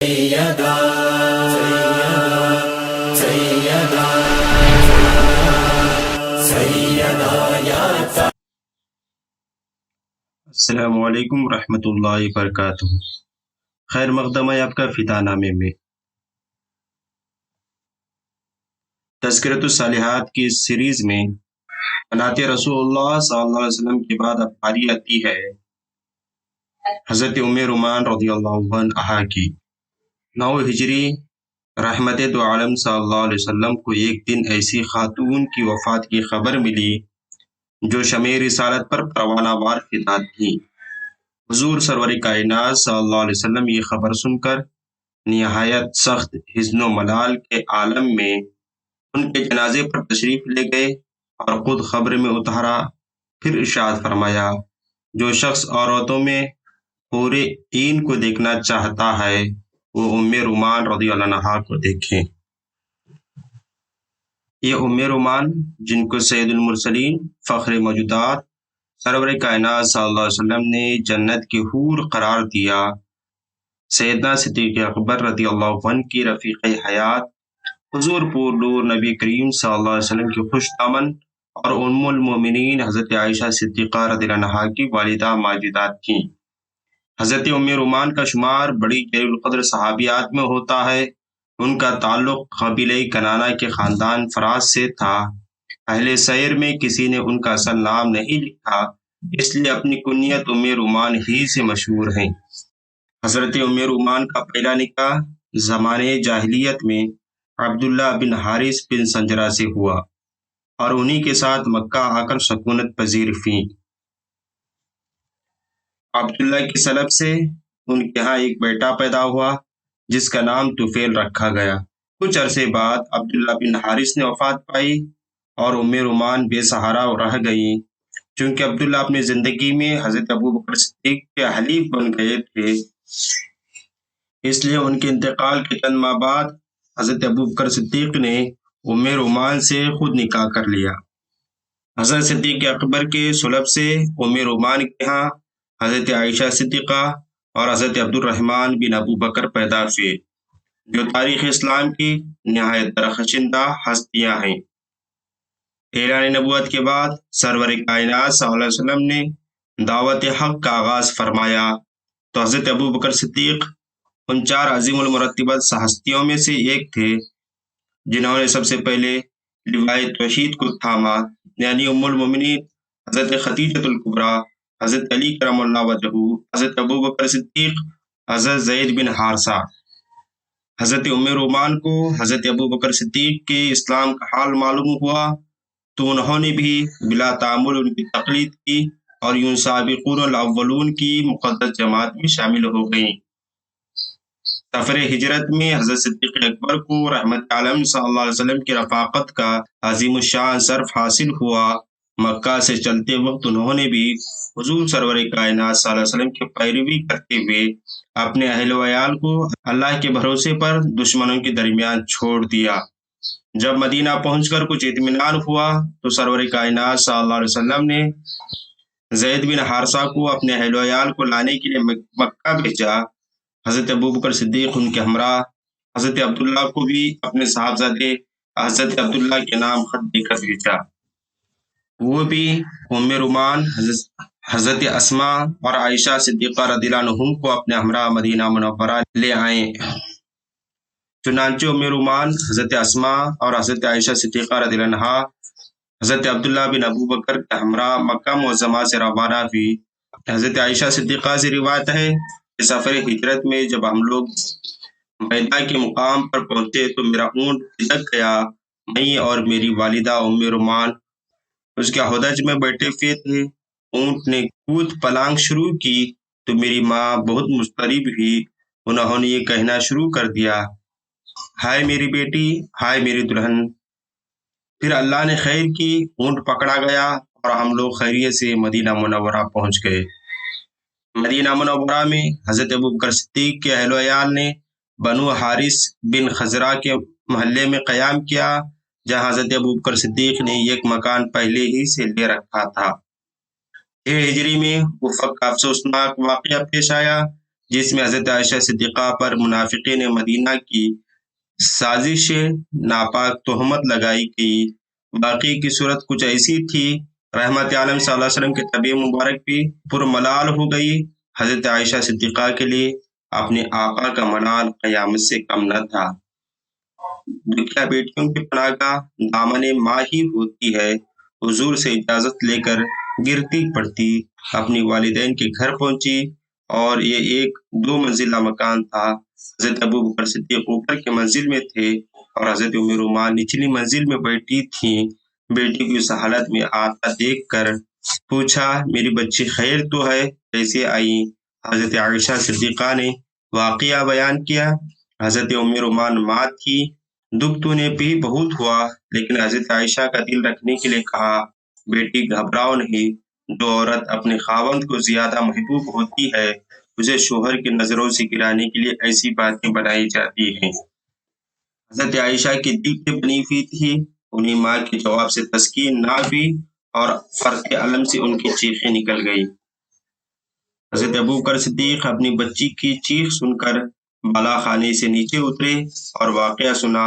سیدہ سیدہ سیدہ یا السلام علیکم ورحمۃ اللہ وبرکاتہ۔ خیر مقدم ہے آپ کا فدا نامے میں۔ تذکرۃ الصالحات کی اس سیریز میں بنات رسول اللہ صلی اللہ علیہ وسلم کے بعد اب باری آتی ہے حضرت ام رومان رضی اللہ عنہا کی۔ 9 ہجری رحمت دو عالم صلی اللہ علیہ وسلم کو ایک دن ایسی خاتون کی وفات کی خبر ملی جو شمع رسالت پر پروانہ وار فدا تھی۔ حضور سرور کائنات صلی اللہ علیہ وسلم یہ خبر سن کر نہایت سخت حزن و ملال کے عالم میں ان کے جنازے پر تشریف لے گئے اور خود خبر میں اتارا، پھر ارشاد فرمایا، جو شخص عورتوں میں حور عین کو دیکھنا چاہتا ہے وہ ام رومان رضی اللہ عنہا کو دیکھیں۔ یہ ام رومان جن کو سید المرسلین فخر موجودات سرور کائنات صلی اللہ علیہ وسلم نے جنت کی حور قرار دیا، سیدنا صدیق اکبر رضی اللہ عنہ کی رفیق حیات، حضور پور نور نبی کریم صلی اللہ علیہ وسلم کی خوش دامن اور ام المومنین حضرت عائشہ صدیقہ رضی اللہ عنہا کی والدہ ماجدات تھیں۔ حضرت ام رومان کا شمار بڑی جلیل القدر صحابیات میں ہوتا ہے۔ ان کا تعلق قبیلہ کنانہ کے خاندان فراز سے تھا۔ اہل سیر میں کسی نے ان کا اصل نام نہیں لکھا، اس لیے اپنی کنیت ام رومان ہی سے مشہور ہیں۔ حضرت ام رومان کا پہلا نکاح زمانے جاہلیت میں عبداللہ بن حارث بن سنجرہ سے ہوا اور انہی کے ساتھ مکہ آ کر سکونت پذیر ہوئیں۔ عبداللہ کی سلب سے ان کے ہاں ایک بیٹا پیدا ہوا جس کا نام طفیل رکھا گیا۔ کچھ عرصے بعد عبداللہ بن حارث نے وفات پائی اور ام رومان بے سہارا رہ گئیں۔ چونکہ عبداللہ اپنی زندگی میں حضرت ابوبکر صدیق کے حلیف بن گئے تھے، اس لیے ان کے انتقال کے چند ماہ بعد حضرت ابوبکر صدیق نے ام رومان سے خود نکاح کر لیا۔ حضرت صدیق اکبر کے سلب سے ام رومان کے ہاں حضرت عائشہ صدیقہ اور حضرت عبد الرحمن بن ابوبکر پیدا ہوئے، جو تاریخ اسلام کی نہایت درخشندہ ہستیاں ہیں۔ اعلان نبوت کے بعد سرور کائنات صلی اللہ علیہ وسلم نے دعوت حق کا آغاز فرمایا تو حضرت ابوبکر صدیق ان 4 عظیم المرتبت ہستیوں میں سے ایک تھے جنہوں نے سب سے پہلے لوائے توحید کو تھاما، یعنی ام المومنین حضرت خدیجۃ الکبریٰ، حضرت علی کرم اللہ وجہہ، حضرت ابوبکر صدیق، حضرت زید بن حارثہ۔ حضرت ام رومان کو حضرت ابوبکر صدیق کے اسلام کا حال معلوم ہوا تو انہوں نے بھی بلا تعامل ان کی تقلید کی اور یوں سابقون الاولون کی مقدس جماعت میں شامل ہو گئیں۔ سفر ہجرت میں حضرت صدیق اکبر کو رحمت عالم صلی اللہ علیہ وسلم کی رفاقت کا عظیم الشان شرف حاصل ہوا۔ مکہ سے چلتے وقت انہوں نے بھی حضور سرور کائنات صلی اللہ علیہ وسلم کی پیروی کرتے ہوئے اپنے اہل و عیال کو اللہ کے بھروسے پر دشمنوں کے درمیان چھوڑ دیا۔ جب مدینہ پہنچ کر کچھ اطمینان ہوا تو سرور کائنات صلی اللہ علیہ وسلم نے زید بن حارثہ کو اپنے اہل و عیال کو لانے کے لیے مکہ بھیجا۔ حضرت ابوبکر صدیق ان کے ہمراہ حضرت عبداللہ کو بھی اپنے صاحبزادے حضرت عبداللہ کے نام خط دے کر بھیجا۔ وہ بھی ام رومان حضرت اسماء اور عائشہ صدیقہ رضی اللہ عنہم کو اپنے ہمراہ مدینہ منورہ لے آئیں۔ چنانچہ ام رومان حضرت اسماء اور حضرت عائشہ صدیقہ رضی اللہ عنہا حضرت عبداللہ بن ابوبکر کے ہمراہ مکہ معظمہ سے روانہ ہوئی۔ حضرت عائشہ صدیقہ سے روایت ہے کہ سفر ہجرت میں جب ہم لوگ بیدا کے مقام پر پہنچے تو میرا اونٹ دھڑک گیا۔ میں اور میری والدہ ام رومان اس کے ہودج میں بیٹھے ہوئے تھے۔ اونٹ نے کود پلانگ شروع کی تو میری ماں بہت مضطرب ہوئی۔ انہوں نے یہ کہنا شروع کر دیا، ہائے میری بیٹی، ہائے میری دلہن۔ پھر اللہ نے خیر کی، اونٹ پکڑا گیا اور ہم لوگ خیریت سے مدینہ منورہ پہنچ گئے۔ مدینہ منورہ میں حضرت ابوبکر صدیق کے اہل و عیال نے بنو حارث بن خزرہ کے محلے میں قیام کیا، جہاں حضرت ابوبکر صدیق نے ایک مکان پہلے ہی سے لے رکھا تھا۔ 6 ہجری میں افق کا افسوسناک واقعہ پیش آیا جس میں حضرت عائشہ صدیقہ پر منافقین مدینہ کی سازش ناپاک تہمت لگائی گئی۔ باقی کی صورت کچھ ایسی تھی، رحمت عالم صلی اللہ علیہ وسلم کی طبیعت مبارک بھی پرملال ہو گئی۔ حضرت عائشہ صدیقہ کے لیے اپنے آقا کا ملال قیامت سے کم نہ تھا۔ دکھیا بیٹیوں کی پناہ گاہ دامن ماں ہی ہوتی ہے۔ حضور سے اجازت لے کر گرتی پڑتی اپنی والدین کے گھر پہنچی، اور یہ ایک 2 منزلہ مکان تھا۔ حضرت ابوبکر صدیق اوپر کی منزل میں تھے اور حضرت ام رومان نچلی منزل میں بیٹھی تھیں۔ بیٹی کی اس حالت میں آتا دیکھ کر پوچھا، میری بچی خیر تو ہے، کیسے آئی؟ حضرت عائشہ صدیقہ نے واقعہ بیان کیا۔ حضرت ام رومان ماں تھی، دکھ تو نے بھی بہت ہوا، لیکن حضرت عائشہ کا دل رکھنے کے لیے کہا، بیٹی گھبراؤ نہیں، جو عورت اپنے خاوند کو زیادہ محبوب ہوتی ہے اسے شوہر کی نظروں سے گرانے کے لیے ایسی باتیں بنائی جاتی ہیں۔ حضرت عائشہ کی دل پہ بنی ہوئی تھی، انہیں ماں کے جواب سے تسکین نہ ہوئی اور فرق علم سے ان کی چیخیں نکل گئی۔ حضرت ابوبکر صدیق اپنی بچی کی چیخ سن کر بالا خانے سے نیچے اترے اور واقعہ سنا۔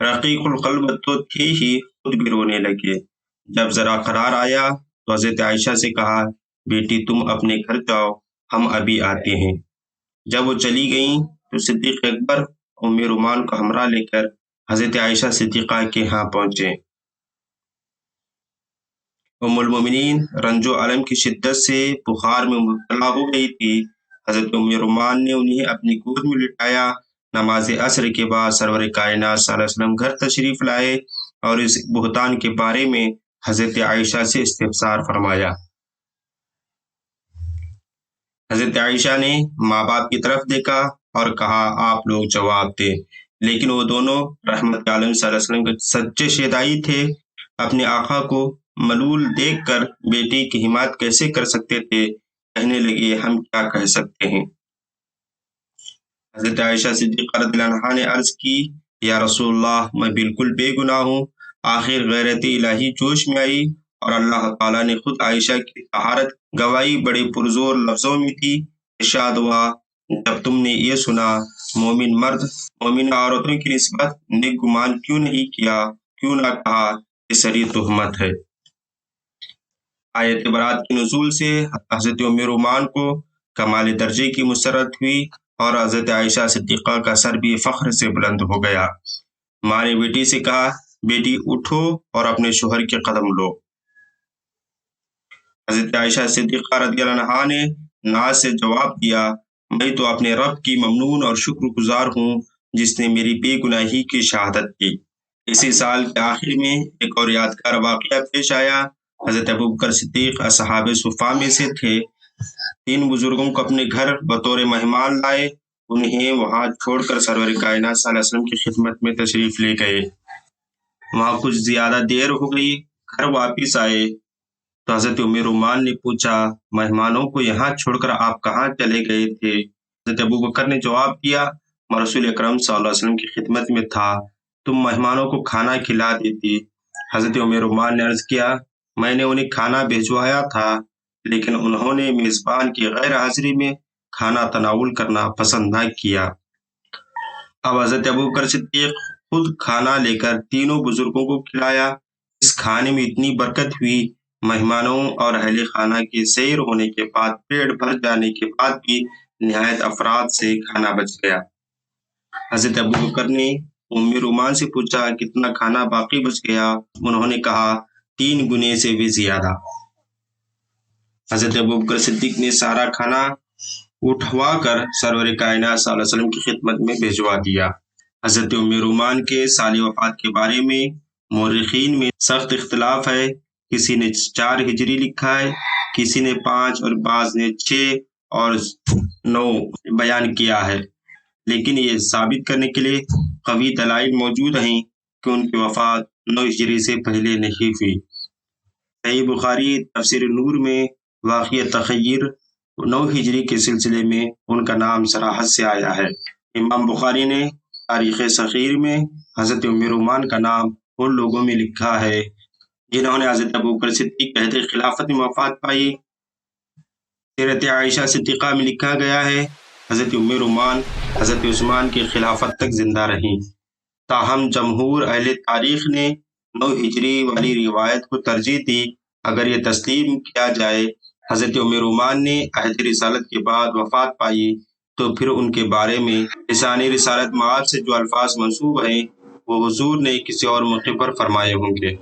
رقیق القلب تو تھے ہی، خود بھی رونے لگے۔ جب ذرا قرار آیا تو حضرت عائشہ سے کہا، بیٹی تم اپنے گھر جاؤ، ہم ابھی آتے ہیں۔ جب وہ چلی گئیں تو صدیق اکبر ام رومان کو ہمراہ لے کر حضرت عائشہ صدیقہ کے ہاں پہنچے۔ ام المومنین رنج و الم کی شدت سے بخار میں مبتلا ہو گئی تھی۔ حضرت ام رومان نے انہیں اپنی گود میں لٹایا۔ نماز عصر کے بعد سرور کائنات صلی اللہ علیہ وسلم گھر تشریف لائے اور اس بہتان کے بارے میں حضرت عائشہ سے استفسار فرمایا۔ حضرت عائشہ نے ماں باپ کی طرف دیکھا اور کہا، آپ لوگ جواب دیں، لیکن وہ دونوں رحمت عالم صلی اللہ علیہ وسلم کے سچے شہدائی تھے۔ اپنے آقا کو ملول دیکھ کر بیٹی کی حمایت کیسے کر سکتے تھے؟ کہنے لگے، ہم کیا کہہ سکتے ہیں؟ حضرت عائشہ صدیقہ رضی اللہ عنہا نے عرض کی، یا رسول اللہ، میں بالکل بے گناہ ہوں۔ آخر غیرت الہی جوش میں آئی اور اللہ تعالیٰ نے خود عائشہ کی طہارت گواہی بڑے پرزور لفظوں میں تھی۔ ارشاد ہوا، جب تم نے یہ سنا، مومن مرد مومن عورتوں کی نسبت نیک گمان کیوں نہیں کیا؟ کیوں نہ کہا کہ سری تہمت ہے؟ آیت برات کی نزول سے حضرت ام رومان کو کمال درجے کی مسرت ہوئی اور حضرت عائشہ صدیقہ کا سر بھی فخر سے بلند ہو گیا۔ ماں نے بیٹی سے کہا، بیٹی اٹھو اور اپنے شوہر کے قدم لو۔ حضرت عائشہ صدیقہ رضی اللہ عنہا نے ناز سے جواب دیا، میں تو اپنے رب کی ممنون اور شکر گزار ہوں جس نے میری بے گناہی کی شہادت دی۔ اسی سال کے آخر میں ایک اور یادگار واقعہ پیش آیا۔ حضرت ابوبکر صدیق اصحاب صفا میں سے تھے۔ 3 بزرگوں کو اپنے گھر بطور مہمان لائے، انہیں وہاں چھوڑ کر سرور کائنات صلی اللہ علیہ وسلم کی خدمت میں تشریف لے گئے۔ وہاں کچھ زیادہ دیر ہو گئی، گھر واپس آئے تو حضرت ام رومان نے پوچھا، مہمانوں کو یہاں چھوڑ کر آپ کہاں چلے گئے تھے؟ حضرت ابوبکر نے جواب دیا، میں رسول اکرم صلی اللہ علیہ وسلم کی خدمت میں تھا، تم مہمانوں کو کھانا کھلا دیتی۔ حضرت ام رومان نے عرض کیا، میں نے انہیں کھانا بھیجوایا تھا، لیکن انہوں نے میزبان کی غیر حاضری میں کھانا تناول کرنا پسند نہ کیا۔ اب حضرت ابوبکر صدیق خود کھانا لے کر تینوں بزرگوں کو کھلایا۔ اس کھانے میں اتنی برکت ہوئی، مہمانوں اور اہل خانہ کے سیر ہونے کے بعد پیٹ بھر جانے کے بعد بھی نہایت افراد سے کھانا بچ گیا۔ حضرت ابوبکر نے ام رومان سے پوچھا، کتنا کھانا باقی بچ گیا؟ انہوں نے کہا، 3 گنے سے بھی زیادہ۔ حضرت ابوبکر صدیق نے سارا کھانا اٹھوا کر سرور کائنات صلی اللہ علیہ وسلم کی خدمت میں بھیجوا دیا۔ حضرت ام رومان کے سال وفات کے بارے میں مورخین میں سخت اختلاف ہے۔ کسی نے 4 ہجری لکھا ہے، کسی نے 5 اور بعض نے 6 اور 9 بیان کیا ہے، لیکن یہ ثابت کرنے کے لیے قوی دلائل موجود ہیں کہ ان کی وفات 9 ہجری سے پہلے نہیں ہوئی۔ صحیح بخاری تفسیر نور میں واقع تخیر 9 ہجری کے سلسلے میں ان کا نام صراحت سے آیا ہے۔ امام بخاری نے تاریخ صغیر میں حضرت ام رومان کا نام ان لوگوں میں لکھا ہے جنہوں نے حضرت ابوبکر صدیق کے عہد خلافت میں وفات پائی۔ سیرت عائشہ صدیقہ میں لکھا گیا ہے حضرت رومان حضرت عثمان کی خلافت تک زندہ رہیں۔ تاہم جمہور اہل تاریخ نے 9 ہجری والی روایت کو ترجیح دی۔ اگر یہ تسلیم کیا جائے حضرت رومان نے عہد رسالت کے بعد وفات پائی تو پھر ان کے بارے میں لسانی رسالت معاد سے جو الفاظ منسوب ہیں وہ حضور نے کسی اور موقع پر فرمائے ہوں گے۔